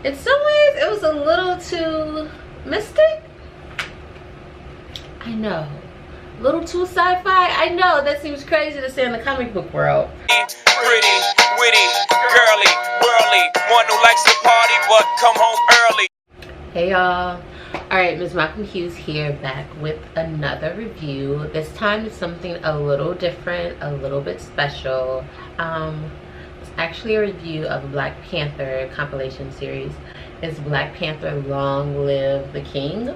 in some ways it was a little too mystic. I know. A little too sci-fi. I know that seems crazy to say in the comic book world. Pretty, witty, girly, whirly, one who likes to party but come home early. Hey y'all. Alright, Ms. Malcolm Hughes here, back with another review. This time it's something a little different, a little bit special. It's actually a review of a Black Panther compilation series. It's Black Panther Long Live the King.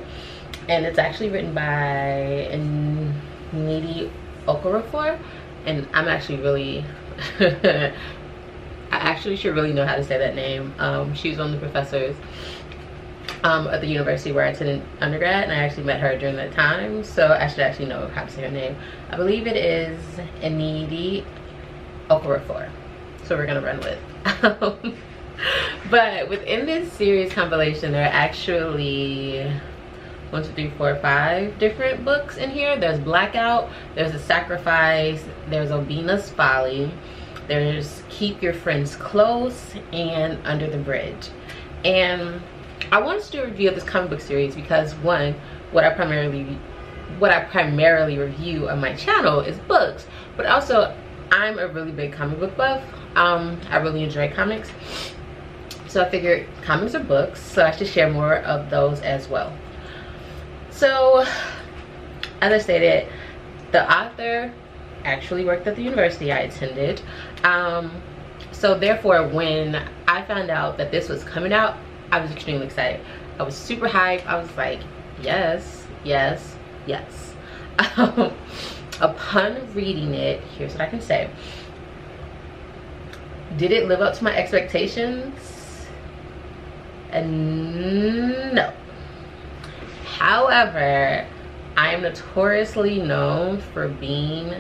And it's actually written by Nnedi Okorafor. And I'm actually really... I actually should really know how to say that name. She was one of the professors at the university where I attended undergrad, and I actually met her during that time, so I should actually know how to say her name. I believe it is Nnedi Okorafor, so we're gonna run with. But within this series compilation, there are actually 1, 2, 3, 4, 5 different books in here. There's Blackout, there's A Sacrifice, there's Obina's Folly, there's Keep Your Friends Close, and Under the Bridge. And I wanted to do a review of this comic book series because, one, what I primarily review on my channel is books, but also I'm a really big comic book buff. I really enjoy comics, so I figured comics are books, so I should share more of those as well. So, as I stated, the author actually worked at the university I attended. So therefore, when I found out that this was coming out, I was extremely excited. I was super hyped. I was like, yes, yes, yes. Upon reading it, here's what I can say. Did it live up to my expectations? No. However, I am notoriously known for being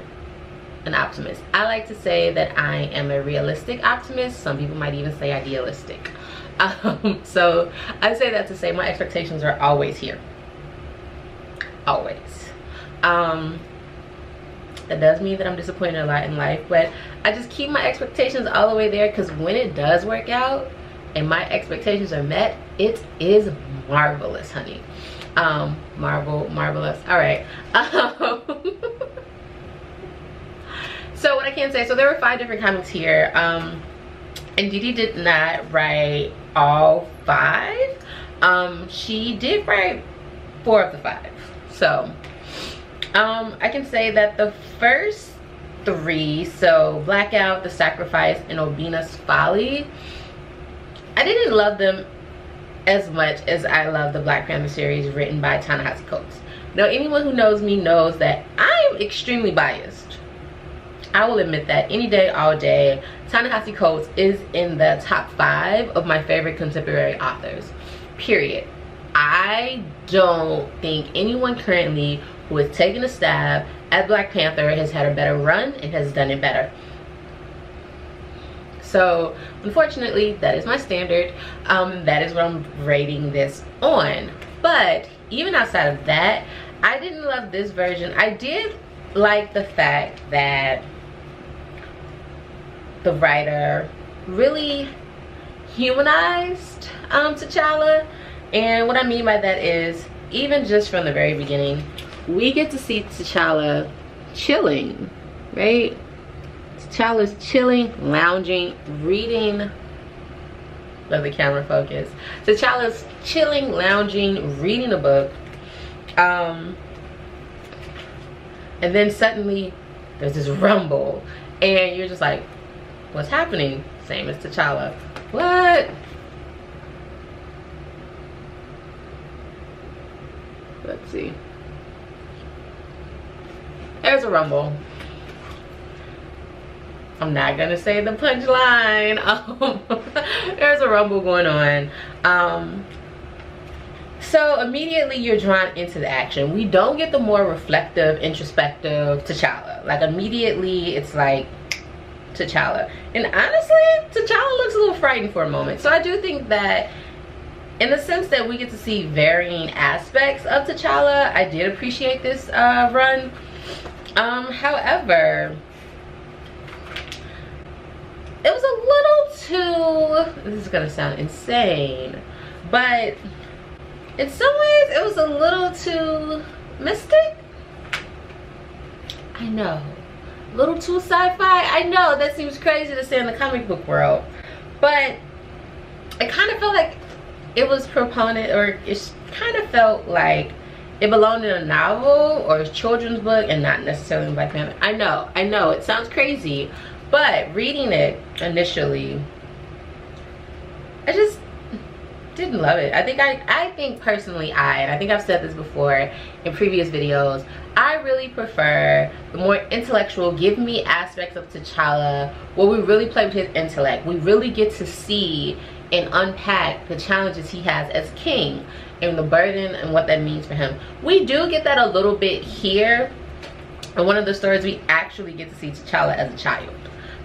an optimist. I like to say that I am a realistic optimist. Some people might even say idealistic. So I say that to say my expectations are always here. Always. That does mean that I'm disappointed a lot in life, but I just keep my expectations all the way there, because when it does work out and my expectations are met, it is marvelous, honey. Marvelous. All right. So what I can say, so there were 5 different comics here. And Nnedi did not write all 5. She did write 4 of the 5. So I can say that the first 3, so Blackout, The Sacrifice, and Obina's Folly, I didn't love them as much as I love the Black Panther series written by Ta-Nehisi Coates. Now, anyone who knows me knows that I'm extremely biased. I will admit that any day, all day. Ta-Nehisi Coates is in the top 5 of my favorite contemporary authors, period. I don't think anyone currently who has taken a stab at Black Panther has had a better run and has done it better. So unfortunately, that is my standard. That is what I'm rating this on. But even outside of that, I didn't love this version. I did like the fact that the writer really humanized T'Challa. And what I mean by that is, even just from the very beginning, we get to see T'Challa chilling, right? T'Challa's chilling, lounging, reading. Let the camera focus. T'Challa's chilling, lounging, reading a book. And then suddenly there's this rumble, and you're just like, what's happening? Same as T'Challa. What? Let's see. There's a rumble. I'm not gonna say the punchline. There's a rumble going on. So immediately you're drawn into the action. We don't get the more reflective, introspective T'Challa. Like immediately it's like T'Challa. And honestly, T'Challa looks a little frightened for a moment. So I do think that in the sense that we get to see varying aspects of T'Challa, I did appreciate this it was a little too, this is gonna sound insane, but in some ways it was a little too mystic. I know, a little too sci-fi. I know that seems crazy to say in the comic book world, but it kind of felt like it was proponent, or it kind of felt like it belonged in a novel or a children's book and not necessarily in Black Panther. I know, it sounds crazy, but reading it initially, I just didn't love it. I think personally, and I think I've said this before in previous videos, I really prefer the more intellectual, give me aspects of T'Challa where we really play with his intellect. We really get to see and unpack the challenges he has as king and the burden and what that means for him. We do get that a little bit here. In one of the stories, we actually get to see T'Challa as a child.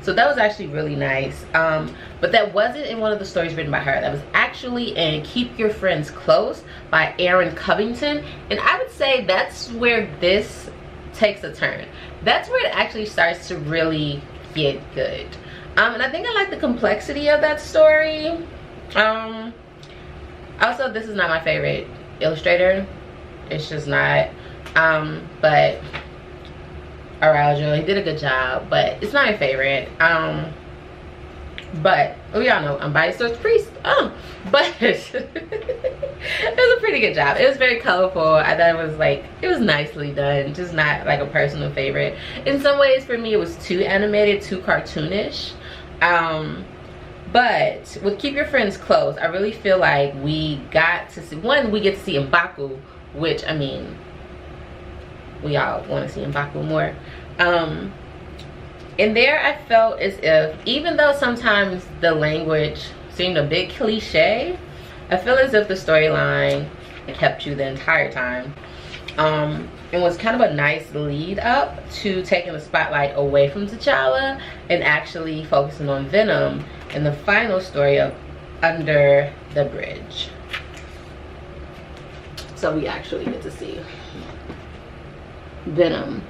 So that was actually really nice. But that wasn't in one of the stories written by her. That was actually in Keep Your Friends Close by Aaron Covington. And I would say that's where this takes a turn. That's where it actually starts to really get good. And I think I like the complexity of that story. Also, this is not my favorite illustrator. It's just not. But Araujo, he did a good job, but it's not my favorite. But we all know I'm biased towards Priest. But it was a pretty good job. It was very colorful. I thought it was nicely done, just not like a personal favorite. In some ways for me it was too animated, too cartoonish. But with Keep Your Friends Close, I really feel like we got to see, one, we get to see M'Baku, which, I mean, we all want to see M'Baku more. And there I felt as if, even though sometimes the language seemed a bit cliche, I feel as if the storyline kept you the entire time. It was kind of a nice lead up to taking the spotlight away from T'Challa and actually focusing on Venom in the final story of Under the Bridge. So we actually get to see Venom.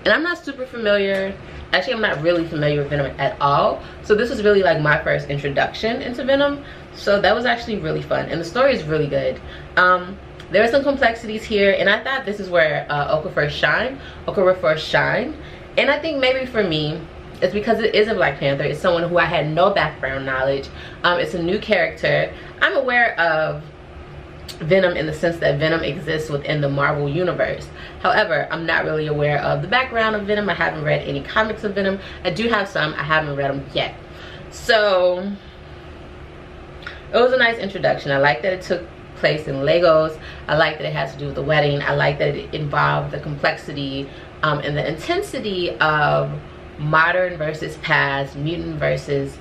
And I'm not super familiar. Actually, I'm not really familiar with Venom at all. So this was really like my first introduction into Venom. So that was actually really fun. And the story is really good. There are some complexities here. And I thought this is where Okorafor shined. And I think maybe for me, it's because it is a Black Panther. It's someone who I had no background knowledge. It's a new character. I'm aware of Venom in the sense that Venom exists within the Marvel universe. However, I'm not really aware of the background of Venom. I haven't read any comics of Venom. I do have some. I haven't read them yet. So it was a nice introduction. I like that it took place in Lagos. I like that it has to do with the wedding. I like that it involved the complexity and the intensity of modern versus past, mutant versus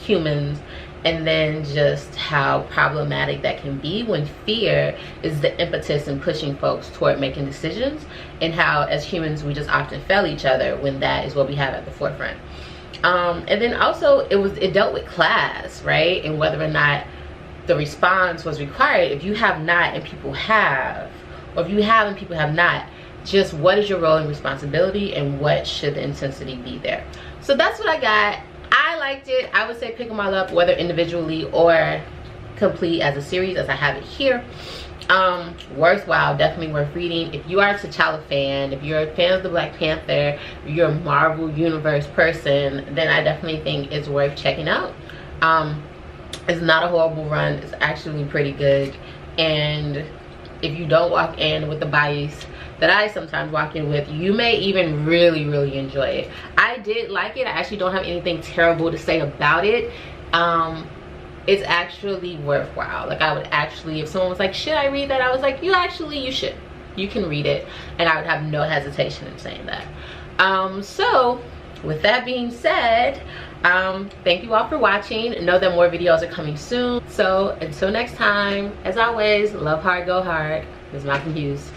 humans, and then just how problematic that can be when fear is the impetus in pushing folks toward making decisions, and how as humans we just often fail each other when that is what we have at the forefront. And then also it dealt with class, right, and whether or not the response was required. If you have not and people have, or if you have and people have not, just what is your role and responsibility, and what should the intensity be there. So that's what I got. I liked it. I would say pick them all up, whether individually or complete as a series as I have it here. Worthwhile, definitely worth reading. If you are a T'Challa fan, if you're a fan of the Black Panther, if you're a Marvel Universe person, then I definitely think it's worth checking out. It's not a horrible run. It's actually pretty good. And if you don't walk in with the bias that I sometimes walk in with, you may even really enjoy it. I did like it. I actually don't have anything terrible to say about it. It's actually worthwhile. Like, I would actually, if someone was like, should I read that? I was like, you should. You can read it, and I would have no hesitation in saying that. So with that being said, thank you all for watching. Know that more videos are coming soon. So until next time, as always, love hard, go hard. This is Malcolm Hughes.